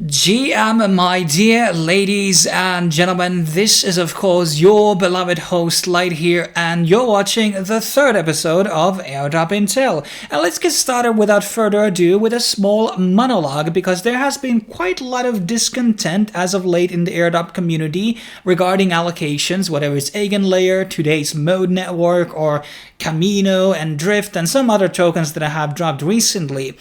GM, my dear ladies and gentlemen, this is of course your beloved host Light here, and you're watching the third episode of Airdrop Intel. And let's get started without further ado with a small monologue, because there has been quite a lot of discontent as of late in the Airdrop community regarding allocations, whether it's Eigenlayer, today's Mode Network, or Camino and Drift, and some other tokens that have dropped recently.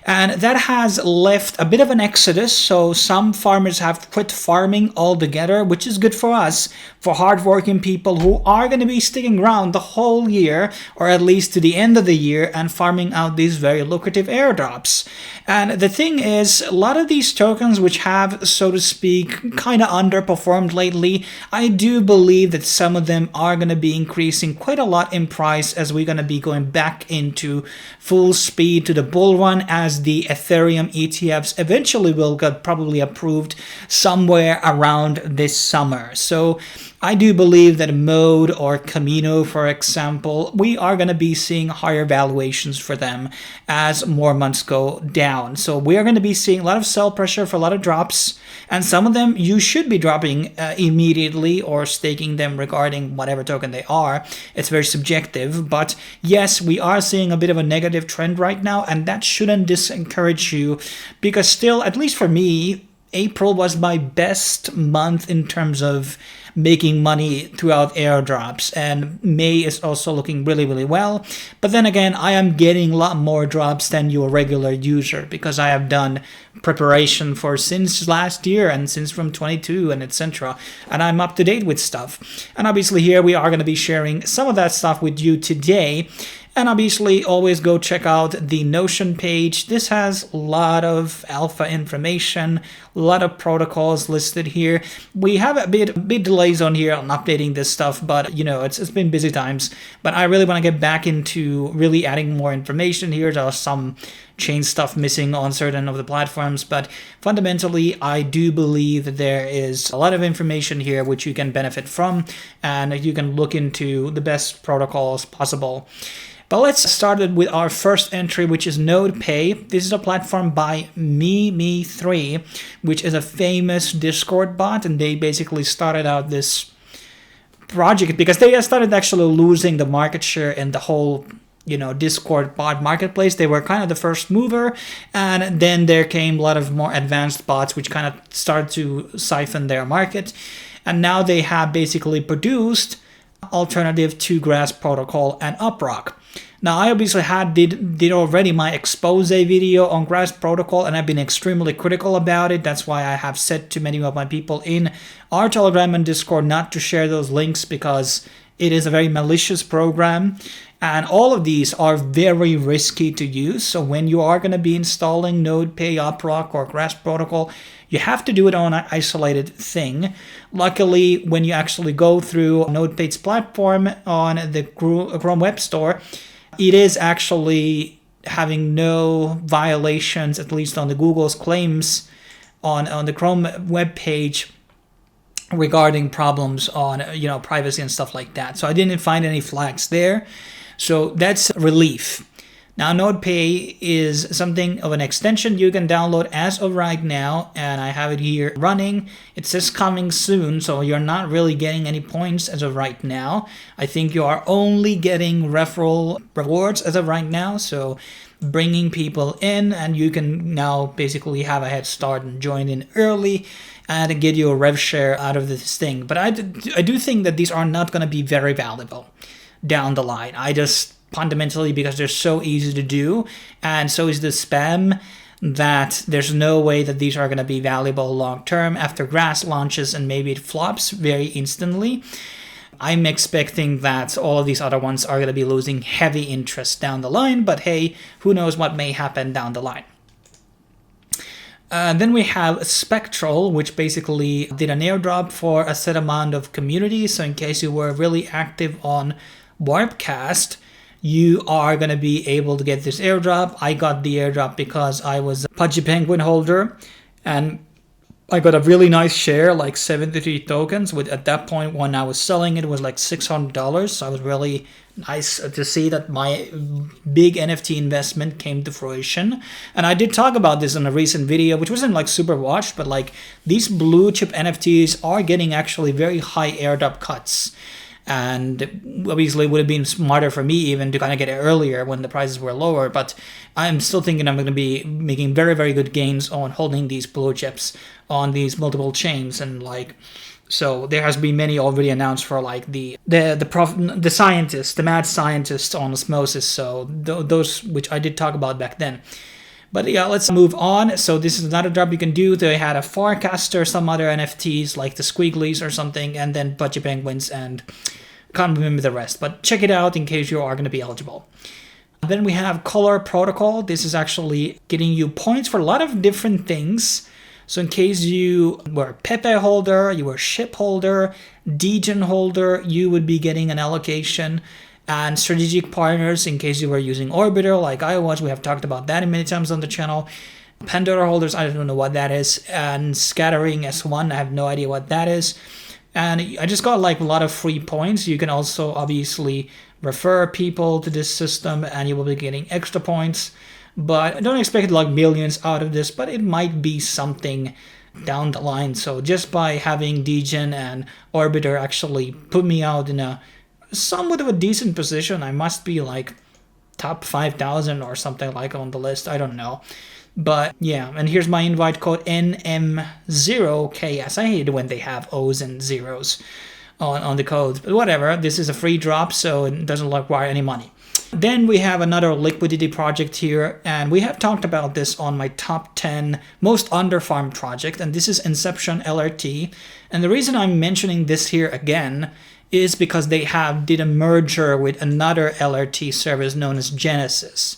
And that has left a bit of an exodus, so some farmers have quit farming altogether, which is good for us, for hardworking people who are going to be sticking around the whole year, or at least to the end of the year, and farming out these very lucrative airdrops. And the thing is, a lot of these tokens which have, so to speak, kind of underperformed lately, I do believe that some of them are going to be increasing quite a lot in price as we're going to be going back into full speed to the bull run, as the Ethereum ETFs eventually will get probably approved somewhere around this summer. So I do believe that Mode or Camino, for example, we are going to be seeing higher valuations for them as more months go down. So we are going to be seeing a lot of sell pressure for a lot of drops, and some of them you should be dropping immediately or staking them regarding whatever token they are. It's very subjective, but yes, we are seeing a bit of a negative trend right now, and that shouldn't discourage you, because still, at least for me, April was my best month in terms of making money throughout airdrops, and May is also looking really well. But then again, I am getting a lot more drops than your regular user, because I have done preparation for since last year and since from 22 and etc., and I'm up to date with stuff. And obviously here we are going to be sharing some of that stuff with you today. And obviously, always go check out the Notion page. This has a lot of alpha information, a lot of protocols listed here. We have a bit delays on here on updating this stuff, but you know, it's been busy times. But I really want to get back into really adding more information here. There are some chain stuff missing on certain of the platforms, but fundamentally, I do believe that there is a lot of information here which you can benefit from, and you can look into the best protocols possible. But let's start with our first entry, which is NodePay. This is a platform by Me3, which is a famous Discord bot, and they basically started out this project because they started actually losing the market share in the whole, Discord bot marketplace. They were kind of the first mover, and then there came a lot of more advanced bots which kind of started to siphon their market, and now they have basically produced alternative to Grass Protocol and Uprock. Now, I obviously did already my expose video on Grass Protocol, and I've been extremely critical about it. That's why I have said to many of my people in our Telegram and Discord not to share those links, because it is a very malicious program, and all of these are very risky to use. So when you are going to be installing NodePay, Uprock, or Grass Protocol, you have to do it on an isolated thing. Luckily, when you actually go through NodePay's platform on the Chrome Web Store, it is actually having no violations, at least on the Google's claims on the Chrome web page regarding problems on privacy and stuff like that. So I didn't find any flags there. So that's a relief. Now, NodePay is something of an extension you can download as of right now, and I have it here running. It says coming soon, so you're not really getting any points as of right now. I think you are only getting referral rewards as of right now, so bringing people in, and you can now basically have a head start and join in early and get you a rev share out of this thing. But I do think that these are not going to be very valuable down the line. Fundamentally, because they're so easy to do, and so is the spam, that there's no way that these are going to be valuable long term after Grass launches, and maybe it flops very instantly. I'm expecting that all of these other ones are going to be losing heavy interest down the line, but hey, who knows what may happen down the line. Then we have Spectral, which basically did an airdrop for a set amount of communities. So in case you were really active on Warpcast, you are going to be able to get this airdrop. I got the airdrop because I was a Pudgy Penguin holder, and I got a really nice share, like 73 tokens. With at that point when I was selling it was like $600. So I was really nice to see that my big NFT investment came to fruition. And I did talk about this in a recent video, which wasn't like super watched, but like these blue chip NFTs are getting actually very high airdrop cuts. And obviously it would have been smarter for me even to kind of get it earlier when the prices were lower, but I'm still thinking I'm going to be making very, very good gains on holding these blue chips on these multiple chains. And like, so there has been many already announced for like the scientists, the mad scientists on osmosis. So those which I did talk about back then. But yeah, let's move on. So this is another drop you can do. They had a Forecaster, some other NFTs like the Squigglies or something, and then Budgie Penguins, and can't remember the rest. But check it out in case you are going to be eligible. Then we have Color Protocol. This is actually getting you points for a lot of different things. So in case you were a Pepe holder, you were a ship holder, Degen holder, you would be getting an allocation. And strategic partners, in case you were using Orbiter like I was, we have talked about that many times on the channel. Pandora holders, I don't know what that is. And scattering S1, I have no idea what that is. And I just got like a lot of free points. You can also obviously refer people to this system and you will be getting extra points. But I don't expect like millions out of this, but it might be something down the line. So just by having Degen and Orbiter actually put me out in a somewhat of a decent position. I must be like top 5,000 or something like on the list. I don't know. But yeah, and here's my invite code NM0KS. I hate when they have O's and zeros on the codes, but whatever. This is a free drop, so it doesn't require any money. Then we have another liquidity project here, and we have talked about this on my top 10 most underfarmed project, and this is Inception LRT. And the reason I'm mentioning this here again is because they did a merger with another LRT service known as Genesis.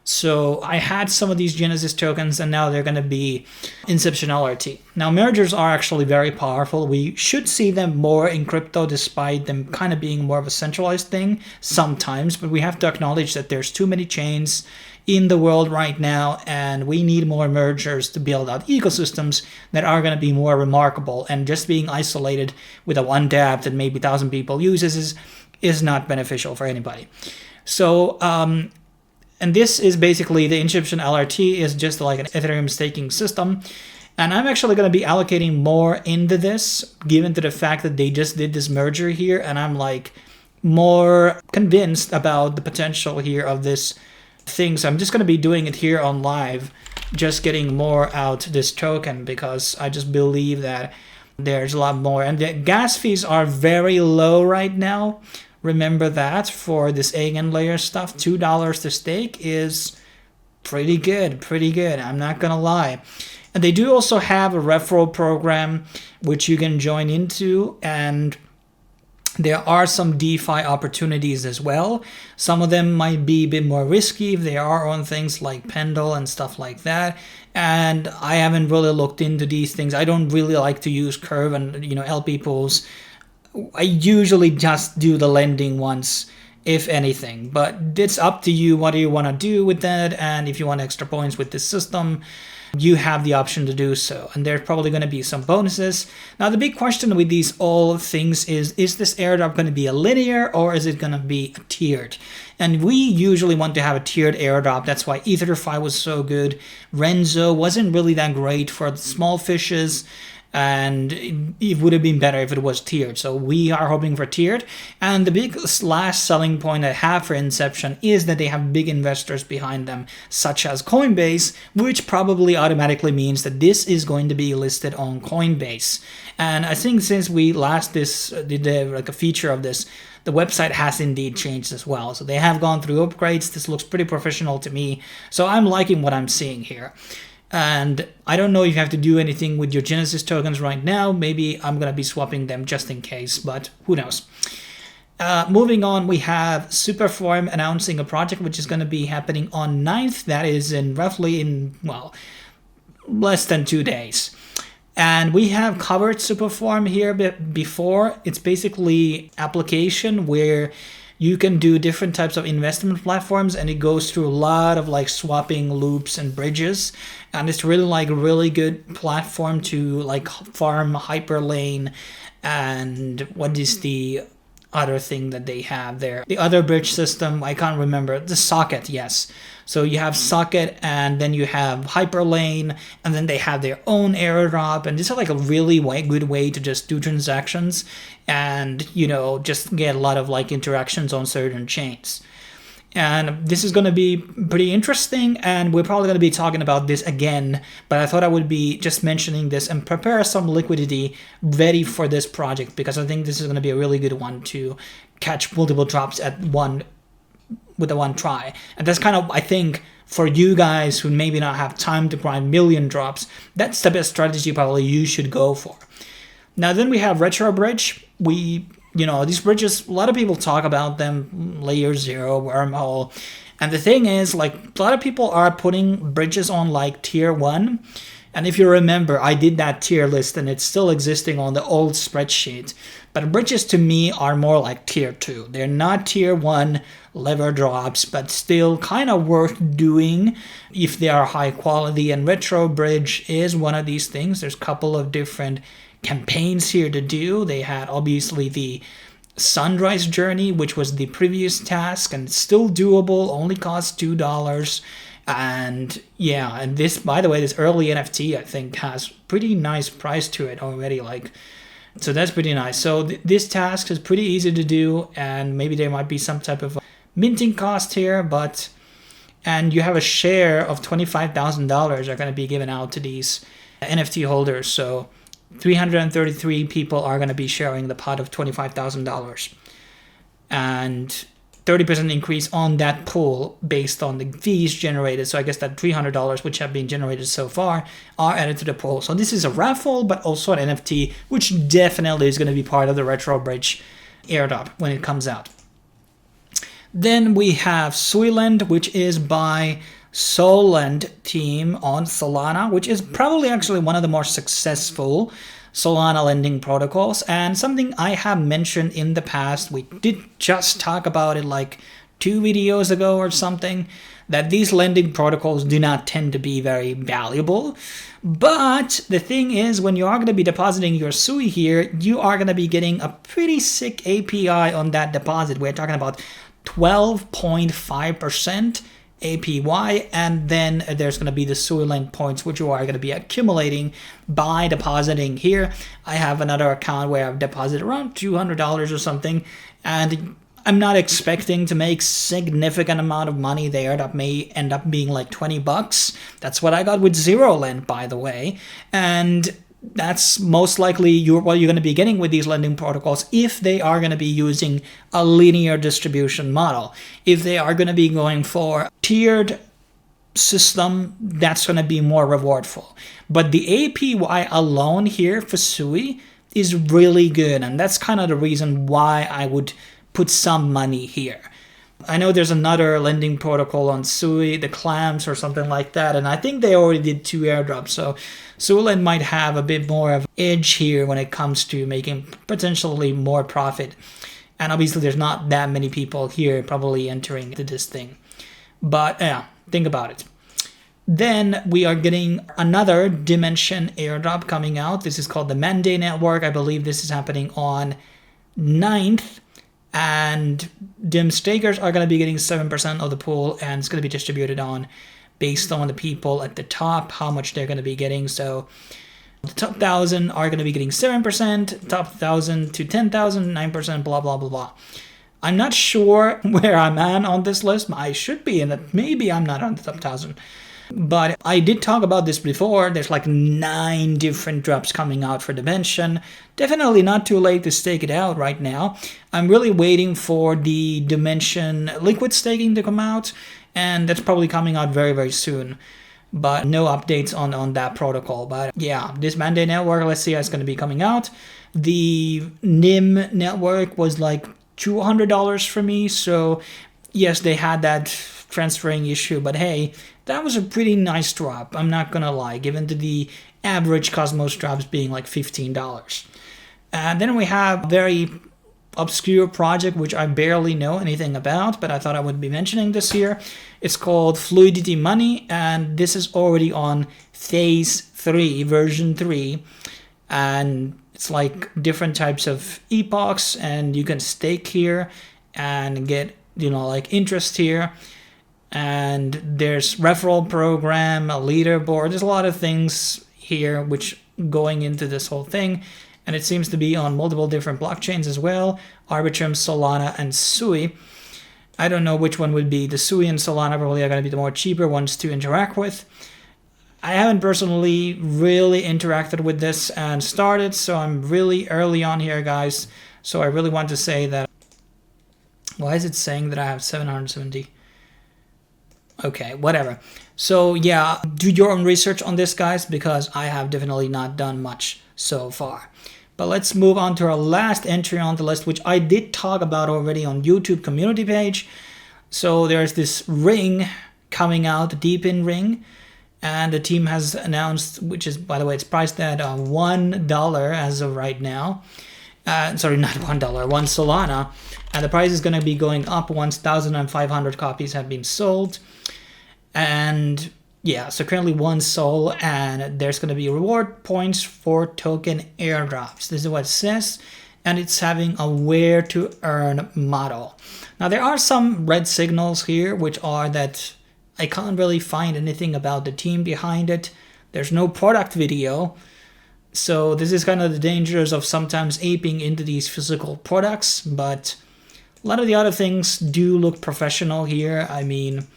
So I had some of these Genesis tokens, and now they're going to be Inception LRT. Now mergers are actually very powerful. We should see them more in crypto, despite them kind of being more of a centralized thing sometimes. But we have to acknowledge that there's too many chains in the world right now, and we need more mergers to build out ecosystems that are going to be more remarkable. And just being isolated with a one dApp that maybe 1,000 people uses is not beneficial for anybody. So and this is basically the Inception LRT is just like an Ethereum staking system. And I'm actually going to be allocating more into this, given to the fact that they just did this merger here. And I'm like more convinced about the potential here of this thing. So I'm just going to be doing it here on live, just getting more out this token, because I just believe that there's a lot more. And the gas fees are very low right now. Remember that for this Eigenlayer stuff, $2 to stake is pretty good, I'm not gonna lie. And they do also have a referral program which you can join into, and there are some DeFi opportunities as well. Some of them might be a bit more risky if they are on things like Pendle and stuff like that. And I haven't really looked into these things. I don't really like to use Curve and LP pools. I usually just do the lending ones, if anything, but it's up to you what do you want to do with that. And if you want extra points with this system, you have the option to do so. And there's probably going to be some bonuses. Now, the big question with these all things is this airdrop going to be a linear or is it going to be tiered? And we usually want to have a tiered airdrop. That's why EtherFi was so good. Renzo wasn't really that great for the small fishes, and it would have been better if it was tiered. So we are hoping for tiered. And the big last selling point I have for Inception is that they have big investors behind them, such as Coinbase, which probably automatically means that this is going to be listed on Coinbase. And I think since we last did like a feature of this, the website has indeed changed as well. So they have gone through upgrades. This looks pretty professional to me. So I'm liking what I'm seeing here. And I don't know if you have to do anything with your Genesis tokens right now. Maybe I'm going to be swapping them just in case, but who knows. Moving on, we have Superform announcing a project which is going to be happening on 9th. That is in less than 2 days. And we have covered Superform here before. It's basically application where you can do different types of investment platforms, and it goes through a lot of like swapping loops and bridges, and it's really like a really good platform to like farm Hyperlane. And what is the other thing that they have there? The other bridge system, I can't remember. The Socket, yes. So you have Socket, and then you have Hyperlane, and then they have their own airdrop, and this is like a really good way to just do transactions and, you know, just get a lot of like interactions on certain chains. And this is going to be pretty interesting, and we're probably going to be talking about this again, but I thought I would be just mentioning this and prepare some liquidity ready for this project, because I think this is going to be a really good one to catch multiple drops with a one try. And that's kind of, I think, for you guys who maybe not have time to grind million drops, that's the best strategy probably you should go for. Now then we have Retro Bridge. You know, these bridges, a lot of people talk about them, layer 0, wormhole. And the thing is, like, a lot of people are putting bridges on like tier 1. And if you remember, I did that tier list and it's still existing on the old spreadsheet. But bridges to me are more like tier 2. They're not tier 1 lever drops, but still kind of worth doing if they are high quality. And Retro Bridge is one of these things. There's a couple of different campaigns here to do. They had obviously the Sunrise Journey, which was the previous task, and it's still doable, only costs $2. And yeah, and this, by the way, this early NFT I think has pretty nice price to it already, like, so that's pretty nice. So this task is pretty easy to do, and maybe there might be some type of minting cost here, but, and you have a share of $25,000 are going to be given out to these NFT holders. So 333 people are going to be sharing the pot of $25,000, and 30% increase on that pool based on the fees generated. So I guess that $300 which have been generated so far are added to the pool. So this is a raffle, but also an NFT, which definitely is going to be part of the Retro Bridge airdrop when it comes out. Then we have Swand, which is by Swand team on Solana, which is probably actually one of the more successful Solana lending protocols, and something I have mentioned in the past. We did just talk about it like 2 videos ago or something, that these lending protocols do not tend to be very valuable. But the thing is, when you are going to be depositing your SUI here, you are going to be getting a pretty sick API on that deposit. We're talking about 12.5% APY, and then there's going to be the Swand points, which you are going to be accumulating by depositing here. I have another account where I've deposited around $200 or something, and I'm not expecting to make significant amount of money there. That may end up being like $20. That's what I got with Zero Lend, by the way, and that's most likely what you're going to be getting with these lending protocols if they are going to be using a linear distribution model. If they are going to be going for a tiered system, that's going to be more rewardful. But the APY alone here for SUI is really good, and that's kind of the reason why I would put some money here. I know there's another lending protocol on SUI, the Clams or something like that, and I think they already did 2 airdrops, so Swand might have a bit more of edge here when it comes to making potentially more profit. And obviously there's not that many people here probably entering into this thing. But yeah, think about it. Then we are getting another Dimension airdrop coming out. This is called the Monday Network. I believe this is happening on 9th. And dim stakers are going to be getting 7% of the pool, and it's going to be distributed on based on the people at the top, how much they're going to be getting. So the top 1,000 are going to be getting 7%, top 1,000 to 10,000, 9%, blah, blah, blah, blah. I'm not sure where I'm at on this list. I should be in it. Maybe I'm not on the top 1,000. But I did talk about this before. There's like 9 different drops coming out for Dimension. Definitely not too late to stake it out right now. I'm really waiting for the Dimension liquid staking to come out, and that's probably coming out very, very soon. But no updates on that protocol. But yeah, this Monday Network, let's see how it's going to be coming out. The NIM network was like $200 for me. So yes, they had that transferring issue, but hey, that was a pretty nice drop. I'm not going to lie, given to the average Cosmos drops being like $15. And then we have very obscure project which I barely know anything about, but I thought I would be mentioning this here. It's called Fluidity Money, and this is already on phase 3, version 3, and it's like different types of epochs, and you can stake here and get, like interest here. And there's referral program, a leaderboard. There's a lot of things here which going into this whole thing. And it seems to be on multiple different blockchains as well. Arbitrum, Solana, and Sui. I don't know which one would be. The Sui and Solana probably are going to be the more cheaper ones to interact with. I haven't personally really interacted with this and started, so I'm really early on here, guys. So I really want to say that... Why is it saying that I have 770? Okay, whatever. So yeah, do your own research on this, guys, because I have definitely not done much so far. But let's move on to our last entry on the list, which I did talk about already on YouTube community page. So there's this ring coming out, DeepinRing, and the team has announced, which is, by the way, it's priced at $1 as of right now. Sorry, not $1, 1 Solana. And the price is going to be going up once 1,500 copies have been sold. And yeah, so currently 1 Sol, and there's going to be reward points for token airdrops. This is what it says, and it's having a where to earn model. Now there are some red signals here, which are that I can't really find anything about the team behind it. There's no product video. So this is kind of the dangers of sometimes aping into these physical products, but a lot of the other things do look professional here. I mean,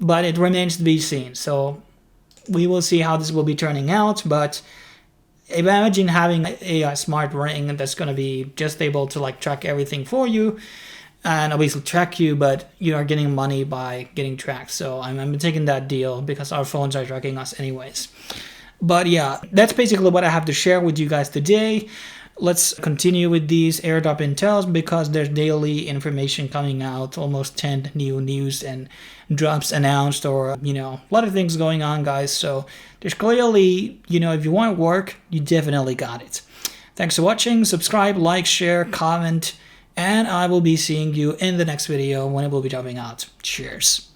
but it remains to be seen. So we will see how this will be turning out. But imagine having a smart ring that's going to be just able to like track everything for you and obviously track you, but you are getting money by getting tracked. So I'm taking that deal because our phones are tracking us anyways. But yeah, that's basically what I have to share with you guys today. Let's continue with these airdrop intels because there's daily information coming out, almost 10 new news and drops announced, or, a lot of things going on, guys. So there's clearly, if you want work, you definitely got it. Thanks for watching. Subscribe, like, share, comment, and I will be seeing you in the next video when it will be dropping out. Cheers.